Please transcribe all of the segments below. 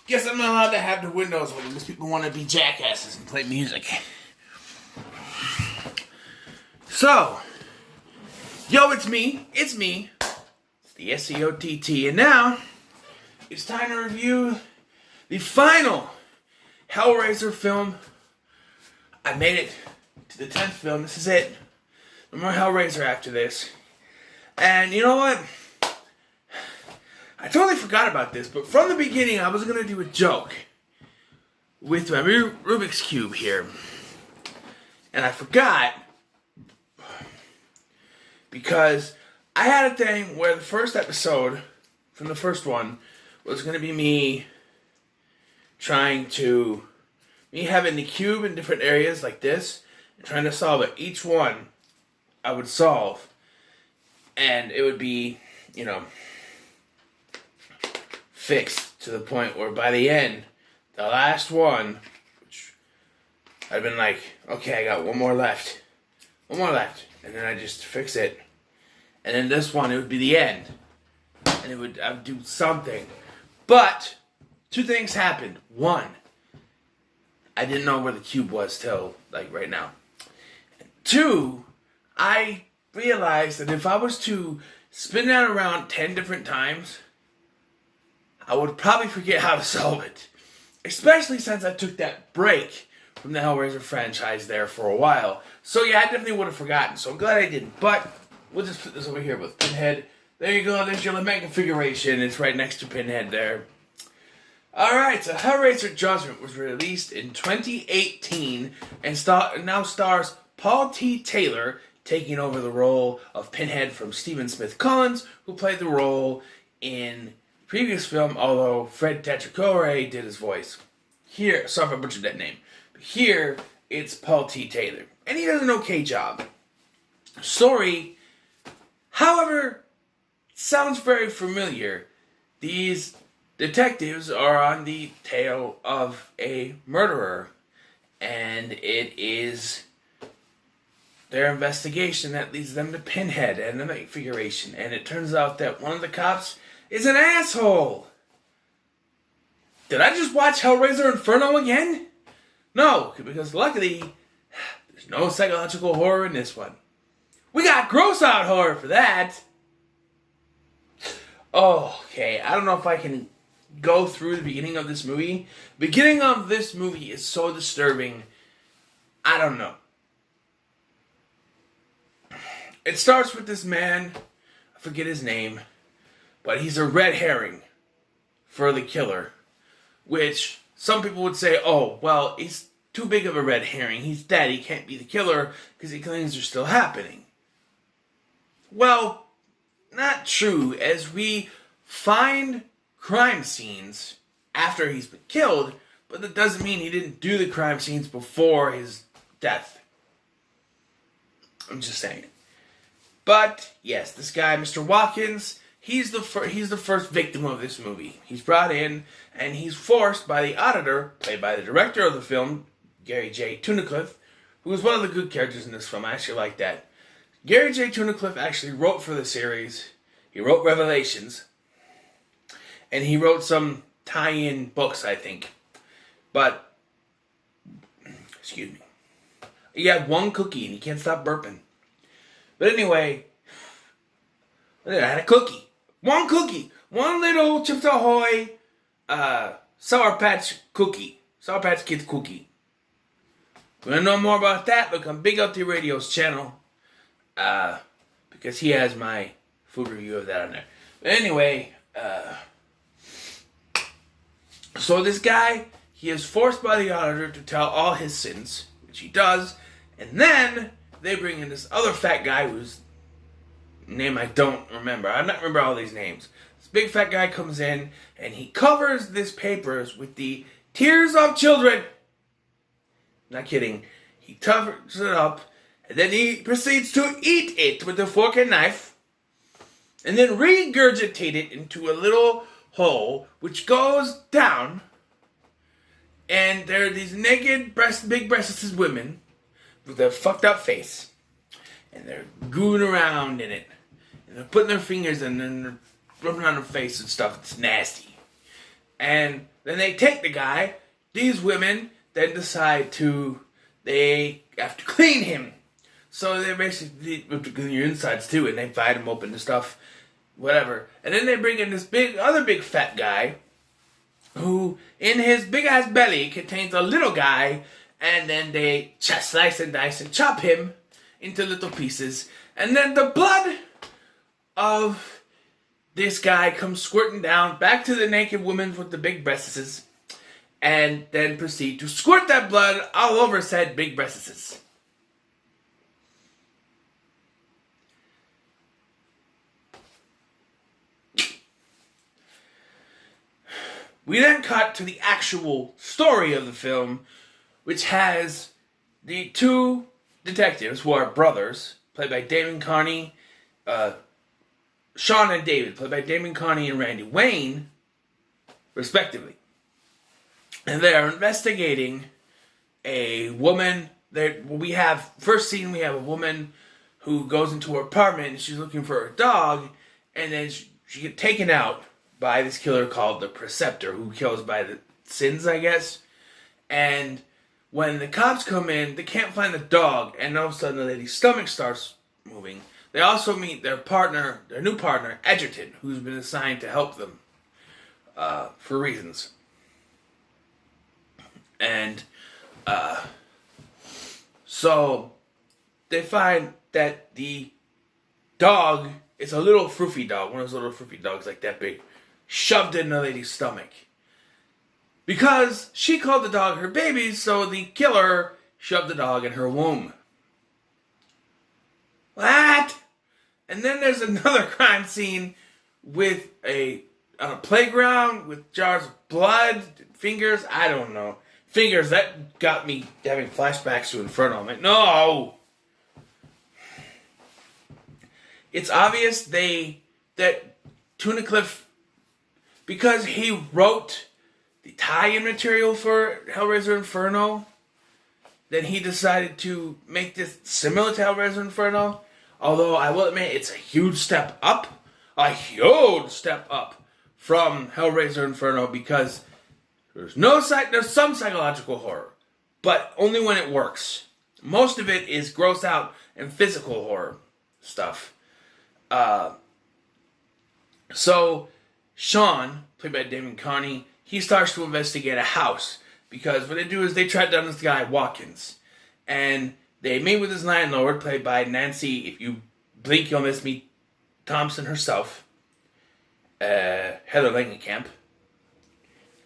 Guess I'm not allowed to have the windows open because people want to be jackasses and play music. So, yo, it's me. It's the SEOTT. And now, it's time to review the final Hellraiser film. I made it to the 10th film. This is it. No more Hellraiser after this. And you know what? I totally forgot about this, but from the beginning I was going to do a joke with my Rubik's Cube here. And I forgot because I had a thing where the first episode from the first one was going to be me having the cube in different areas like this and trying to solve it. Each one I would solve, and it would be, fixed to the point where by the end, the last one, which I'd been like, okay, I got one more left, and then I just fix it, and then this one, it would be the end, and I would do something, but two things happened. One, I didn't know where the cube was till like right now. Two, I realized that if I was to spin that around 10 different times, I would probably forget how to solve it. Especially since I took that break from the Hellraiser franchise there for a while. So yeah, I definitely would have forgotten. So I'm glad I didn't. But we'll just put this over here with Pinhead. There you go. There's your LeMay configuration. It's right next to Pinhead there. Alright, so Hellraiser Judgement was released in 2018 and now stars Paul T. Taylor taking over the role of Pinhead from Stephen Smith Collins, who played the role in previous film, although Fred Tetracore did his voice. Here, sorry if I butchered that name, but here it's Paul T. Taylor, and he does an okay job. Story, however, sounds very familiar. These detectives are on the tail of a murderer, and it is their investigation that leads them to Pinhead and the configuration, and it turns out that one of the cops is an asshole. Did I just watch Hellraiser Inferno again? No, because luckily, there's no psychological horror in this one. We got gross out horror for that. Okay, I don't know if I can go through the beginning of this movie. The beginning of this movie is so disturbing. I don't know. It starts with this man, I forget his name, but he's a red herring for the killer, which some people would say, oh, well, he's too big of a red herring. He's dead. He can't be the killer because the killings are still happening. Well, not true, as we find crime scenes after he's been killed, but that doesn't mean he didn't do the crime scenes before his death. I'm just saying. But, yes, this guy, Mr. Watkins, he's the first victim of this movie. He's brought in, and he's forced by the auditor, played by the director of the film, Gary J. Tunnicliffe, who was one of the good characters in this film. I actually like that. Gary J. Tunnicliffe actually wrote for the series. He wrote Revelations. And he wrote some tie-in books, I think. But, excuse me. He had one cookie, and he can't stop burping. But anyway, I had a cookie. One cookie. One little Chips Ahoy Sour Patch cookie. Sour Patch Kids cookie. If you want to know more about that, look on Big LT Radio's channel. Because he has my food review of that on there. But anyway, so this guy, he is forced by the auditor to tell all his sins, which he does, and then they bring in this other fat guy whose name I don't remember. I don't remember all these names. This big fat guy comes in, and he covers these papers with the tears of children. Not kidding. He covers it up, and then he proceeds to eat it with a fork and knife, and then regurgitate it into a little hole, which goes down, and there are these naked, big-breasted women with a fucked up face, and they're gooing around in it, and they're putting their fingers in, and they're rubbing on their face and stuff. It's nasty. And then they take the guy. These women then decide they have to clean him. So they basically have to clean your insides too, and they bite him open and stuff, whatever. And then they bring in this other big fat guy, who in his big ass belly contains a little guy, and then they slice and dice and chop him into little pieces. And then the blood of this guy comes squirting down back to the naked woman with the big breasts, and then proceed to squirt that blood all over said big breasts. We then cut to the actual story of the film, which has the two detectives who are brothers, played by Damon Carney, Sean and David, played by Damon Carney and Randy Wayne, respectively. And they are investigating a woman. First scene, we have a woman who goes into her apartment and she's looking for her dog, and then she gets taken out by this killer called the Preceptor, who kills by the sins, I guess. And when the cops come in, they can't find the dog, and all of a sudden the lady's stomach starts moving. They also meet their new partner, Edgerton, who's been assigned to help them for reasons. And so they find that the dog is a little froofy dog, one of those little froofy dogs like that big, shoved in the lady's stomach. Because she called the dog her baby, so the killer shoved the dog in her womb. What? And then there's another crime scene with on a playground with jars of blood, fingers, I don't know. Fingers, that got me having flashbacks to Inferno. I'm like, no! It's obvious that Tunnicliffe, because he wrote the tie-in material for Hellraiser Inferno, then he decided to make this similar to Hellraiser Inferno. Although I will admit it's a huge step up from Hellraiser Inferno, because there's some psychological horror, but only when it works. Most of it is gross out and physical horror stuff. So Sean, played by Damon Carney, he starts to investigate a house, because what they do is they track down this guy Watkins, and they meet with his landlord, played by Nancy, if you blink you'll miss me, Thompson herself, Heather Langenkamp.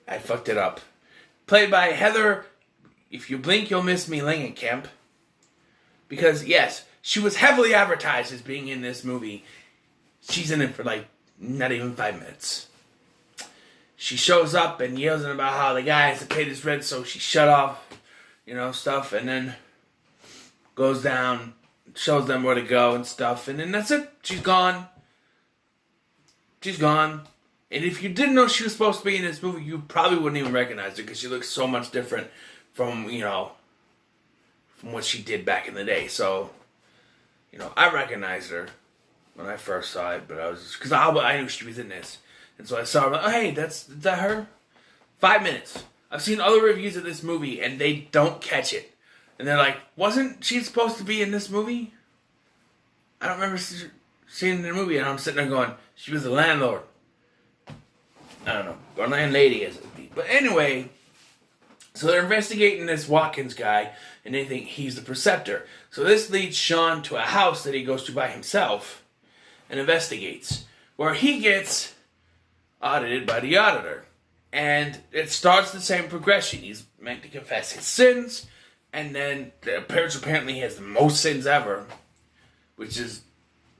I fucked it up. Played by Heather, if you blink you'll miss me, Langenkamp. Because yes, she was heavily advertised as being in this movie. She's in it for like not even 5 minutes. She shows up and yells about how the guy has to pay his rent, so she shut off, stuff, and then goes down, shows them where to go and stuff, and then that's it. She's gone. She's gone. And if you didn't know she was supposed to be in this movie, you probably wouldn't even recognize her, because she looks so much different from what she did back in the day. So, I recognized her when I first saw it, but because I knew she was in this. And so I saw her, like, oh, hey, is that her? 5 minutes. I've seen other reviews of this movie, and they don't catch it. And they're like, wasn't she supposed to be in this movie? I don't remember seeing her in the movie. And I'm sitting there going, she was the landlord. I don't know. Or landlady, as it would be. But anyway, so they're investigating this Watkins guy, and they think he's the Preceptor. So this leads Sean to a house that he goes to by himself and investigates, where he gets audited by the auditor. And it starts the same progression. He's meant to confess his sins, and then apparently he has the most sins ever, which is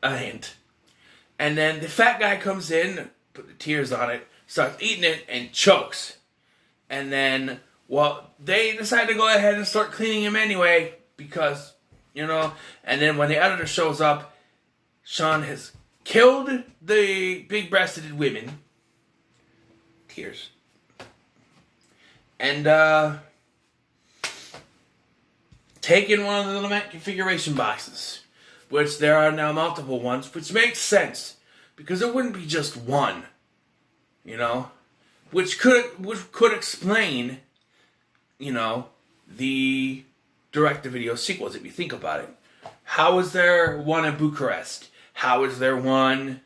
a hint. And then the fat guy comes in, put the tears on it, starts eating it, and chokes. And then, they decide to go ahead and start cleaning him anyway, because, and then when the auditor shows up, Sean has killed the big-breasted women. Tears. And, taken one of the little configuration boxes, which there are now multiple ones, which makes sense, because it wouldn't be just one, which could explain, the direct-to-video sequels, if you think about it. How is there one in Bucharest? How is there one,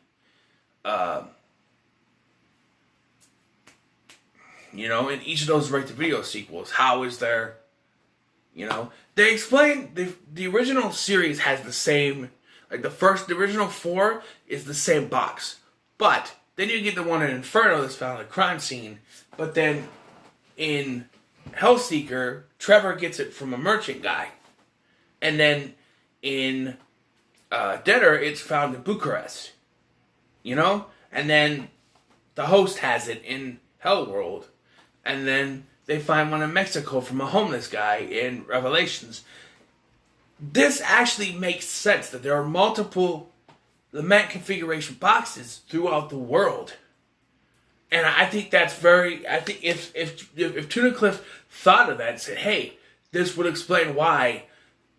in each of those direct-to-video sequels? How is there, They explain, the original series has the same, the original 4 is the same box. But then you get the one in Inferno that's found at a crime scene. But then in Hellseeker, Trevor gets it from a merchant guy. And then in Deader, it's found in Bucharest. And then the host has it in Hellworld. And then they find one in Mexico from a homeless guy in Revelations. This actually makes sense that there are multiple lament configuration boxes throughout the world. And I think that's I think if Tunnicliffe thought of that and said, hey, this would explain why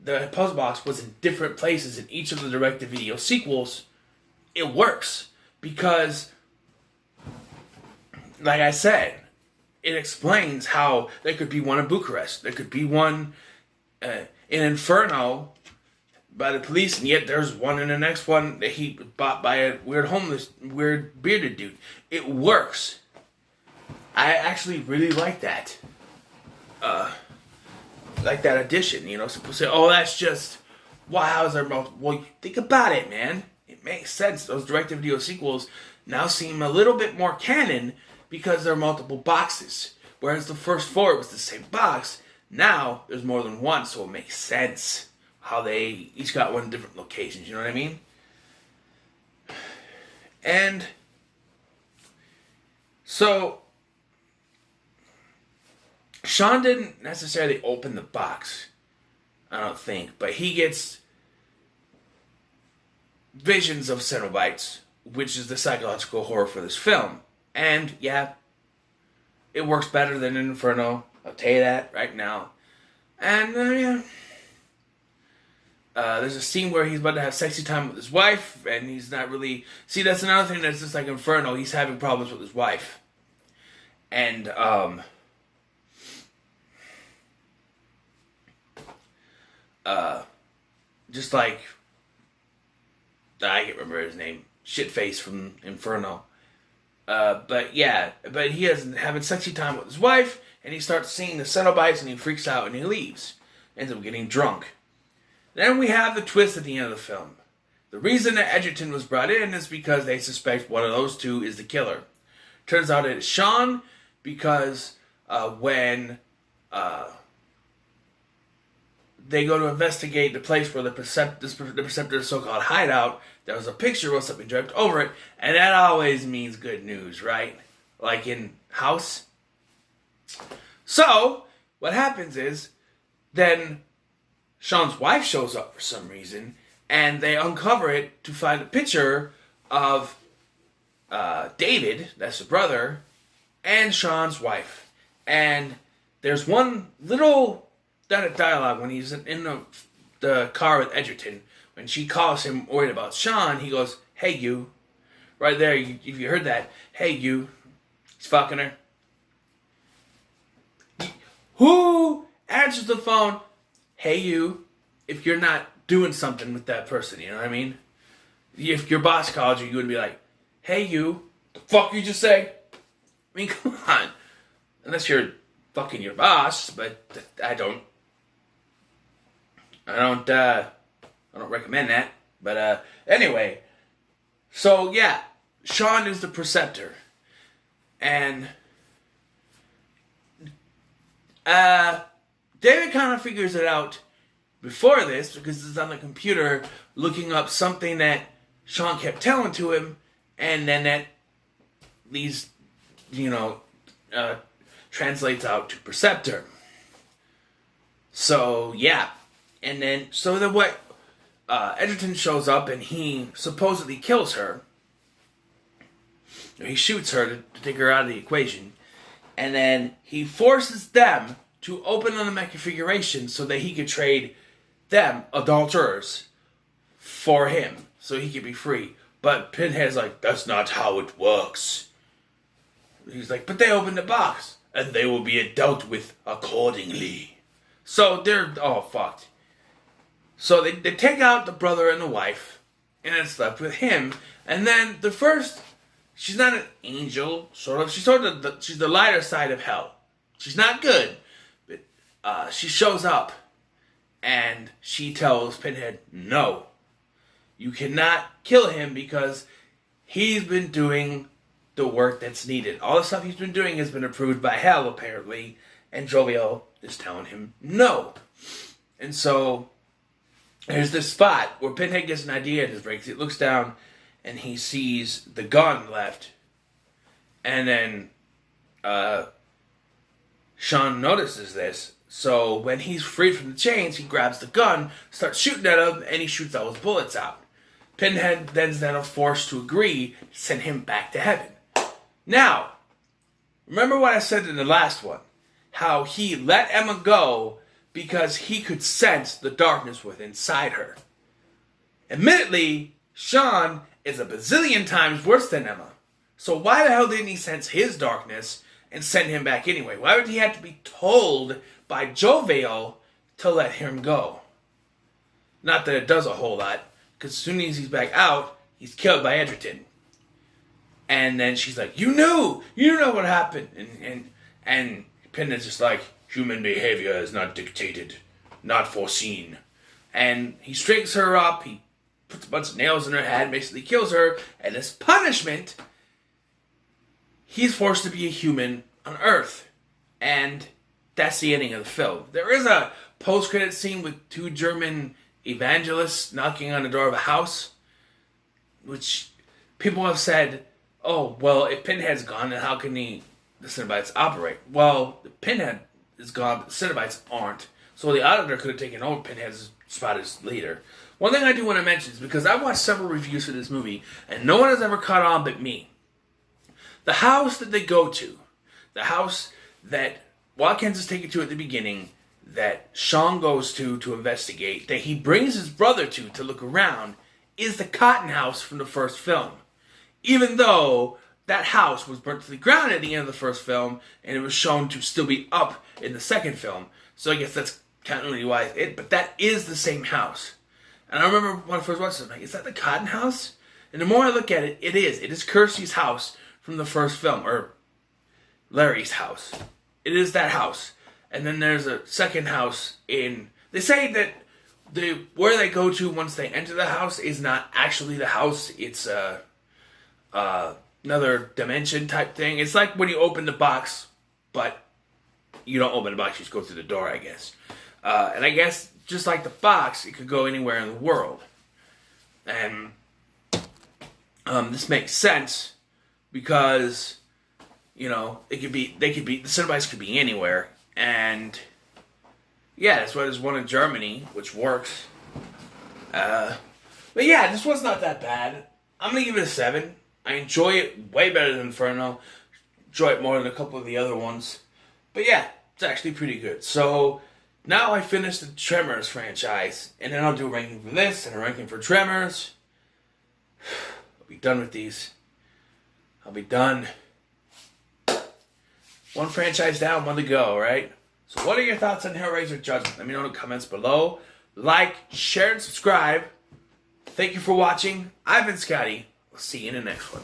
the puzzle box was in different places in each of the direct-to-video sequels, it works. Because, like I said, it explains how there could be one in Bucharest. There could be one in Inferno by the police, and yet there's one in the next one that he bought by a weird bearded dude. It works. I actually really like that. Like that addition, Some people say, oh, that's just, wow, is there multiple? Well, think about it, man. It makes sense. Those direct-to-video sequels now seem a little bit more canon because there are multiple boxes. Whereas the first 4 was the same box, now there's more than one, so it makes sense how they each got one in different locations, you know what I mean? And so Sean didn't necessarily open the box, I don't think, but he gets visions of Cenobites, which is the psychological horror for this film. And yeah, it works better than Inferno, I'll tell you that right now. And yeah. There's a scene where he's about to have sexy time with his wife, and he's not really... See, that's another thing that's just like Inferno. He's having problems with his wife. And, just like... I can't remember his name. Shitface from Inferno. But yeah, but he is having sexy time with his wife, and he starts seeing the Cenobites, and he freaks out, and he leaves. Ends up getting drunk. Then we have the twist at the end of the film. The reason that Edgerton was brought in is because they suspect one of those two is the killer. Turns out it is Sean, because when they go to investigate the place where the Preceptor's so-called hideout, there was a picture with something draped over it, and that always means good news, right? Like in House. So, what happens is, then Sean's wife shows up for some reason, and they uncover it to find a picture of David, that's the brother, and Sean's wife. And there's one little dialogue when he's in the car with Edgerton. When she calls him worried about Sean, he goes, hey, you. Right there, if you heard that, hey, you. He's fucking her. Who answers the phone? Hey, you, if you're not doing something with that person, you know what I mean? If your boss called you, you would be like, hey, you, the fuck you just say? I mean, come on. Unless you're fucking your boss, but I don't recommend that. But anyway, so yeah, Sean is the Preceptor. And David kind of figures it out before this, because he's on the computer looking up something that Sean kept telling to him, and then that leads, translates out to Preceptor. So, yeah. And then, what, Edgerton shows up and he supposedly kills her. He shoots her to take her out of the equation. And then he forces them to open on the configuration so that he could trade them, adulterers, for him. So he could be free. But Pinhead's like, that's not how it works. He's like, but they opened the box, and they will be dealt with accordingly. So they're all fucked. So they take out the brother and the wife, and it's left with him. And then the first, she's not an angel, sort of. She's she's the lighter side of hell. She's not good, but she shows up, and she tells Pinhead, no, you cannot kill him because he's been doing the work that's needed. All the stuff he's been doing has been approved by hell, apparently, and Jovial is telling him no. And so there's this spot where Pinhead gets an idea in his brain. He looks down and he sees the gun left. And then Sean notices this. So when he's freed from the chains, he grabs the gun, starts shooting at him, and he shoots all his bullets out. Pinhead then's then forced to agree to send him back to heaven. Now, remember what I said in the last one? How he let Emma go because he could sense the darkness within inside her. Admittedly, Sean is a bazillion times worse than Emma. So why the hell didn't he sense his darkness and send him back anyway? Why would he have to be told by Jovial to let him go? Not that it does a whole lot, because as soon as he's back out, he's killed by Edgerton. And then she's like, you know what happened. And Pinhead's just like, human behavior is not dictated, not foreseen. And he strings her up, he puts a bunch of nails in her head, basically kills her, and as punishment, he's forced to be a human on Earth. And that's the ending of the film. There is a post-credit scene with two German evangelists knocking on the door of a house, which people have said, oh, well, if Pinhead's gone, then how can the Cenobites operate? Well, the Pinhead is gone, but the Cenobites aren't. So the auditor could have taken over Pinhead's spot as leader. One thing I do want to mention is because I've watched several reviews for this movie, and no one has ever caught on but me. The house that they go to, the house that Watkins is taken to at the beginning, that Sean goes to investigate, that he brings his brother to look around, is the Cotton House from the first film. Even though that house was burnt to the ground at the end of the first film, and it was shown to still be up in the second film. So I guess that's technically why it, but that is the same house. And I remember when I first watched it, I'm like, is that the Cotton House? And the more I look at it, it is. It is Kirsty's house from the first film, or Larry's house. It is that house. And then there's a second house in... They say that where they go to once they enter the house is not actually the house. It's another dimension type thing. It's like when you open the box, but you don't open the box, you just go through the door, I guess. And I guess, just like the box, it could go anywhere in the world. And this makes sense because, you know, the Cenobites could be anywhere. And yeah, that's why there's one in Germany, which works. But yeah, this was not that bad. I'm going to give it a 7. I enjoy it way better than Inferno. Enjoy it more than a couple of the other ones. But yeah, it's actually pretty good. So now I finished the Tremors franchise. And then I'll do a ranking for this and a ranking for Tremors. I'll be done with these. I'll be done. One franchise down, one to go, right? So what are your thoughts on Hellraiser Judgement? Let me know in the comments below. Like, share, and subscribe. Thank you for watching. I've been Scotty. We'll see you in the next one.